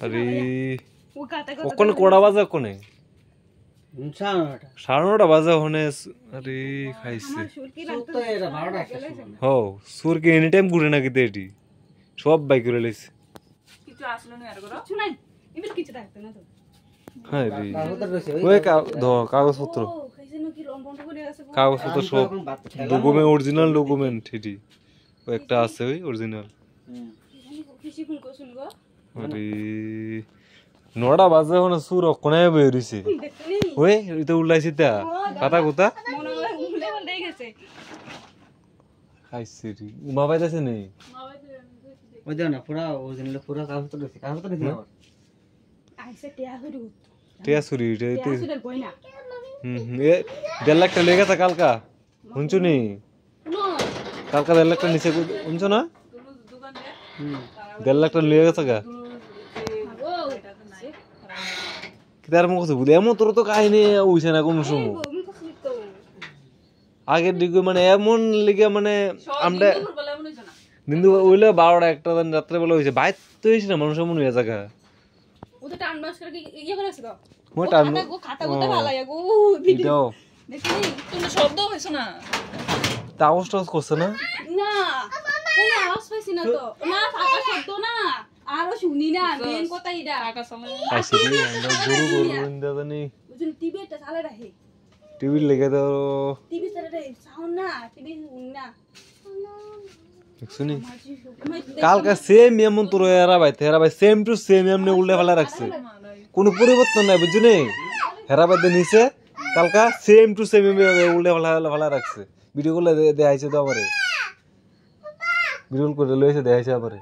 আরে ওখানে কোড়া বাজে কোনে 9:30 বাজে ওখানে আরে খাইছে হো সুর কি এনি টাইম ঘুরে না কিতে এটি সব বাই করে লইছে কিছু আসলো না আর কিছু নাই ইমিল কিছু থাকতে না তো হ্যাঁ রে ওই কাগজপত্র কাগজপত্র সব ডকুমেন্ট অরিজিনাল ডকুমেন্ট এটি ও একটা আছে ওই অরিজিনাল আরে 9টা বাজে ওখানে সুর কোনে বের হইছে ওই এটা উল্লাইছে তা কথা কথা খাইছে রে উমা বাইতাছে নেই ওই দাও না পুরা অরিজিনাল পুরা কাগজপত্র দিছি কাগজপত্র দিছি আমার আইছে টিয়া টিয়া সুরি এটা এ 1.5 লাখ টাকা লেগে গেছে কালকা শুনছো নি কালকা 1.5 লাখ টাকা নিচে শুনছো না 1.5 লাখ টাকা লেগে গেছে গা কিদার মুখ আছে বুঝে এমন তোর তো কাহিনী হইছে না কোনো সময় আগের দিকে মানে এমন লিগে মানে আমরা দিনদু ওইলে 12টা 1টা দিন রাত্রে বেলা হইছে বাইত তো হইছে না মানুষ এমন হয়ে জায়গা ওটা টান মাস করে ইয়া করে আছে মই টান খাতা গুতে ভালো লাগে গো ভিডিও দেখিনি তুমি শব্দ হইছো না তা আওয়াজ করছে না না কোনো আওয়াজ পাইছি না তো না ফাঁকা শব্দ না আরো শুনি না মেন কথা ইডা ফাঁকা সময় আইছে রে আমরা গরু ইন্দা জানি বুঝুন টিভি এটা চালে রাখে টিভি লেগে দাও টিভি চালে রাখে সাউন্ড না টিভি না শুনি কালকা সেম এমন তোর এরা ভাই সেম টু সেম এমনি উল্টে ফেলা রাখছে কোনো পরিবর্তন নাই বুঝছনি হেরা ভাই নিচে কালকা সেম টু সেম উল্টে ফেলা রাখছে ভিডিও করলে দেখাইছে তো আমারে ভিডিও করে লইছে দেখাইছে আমারে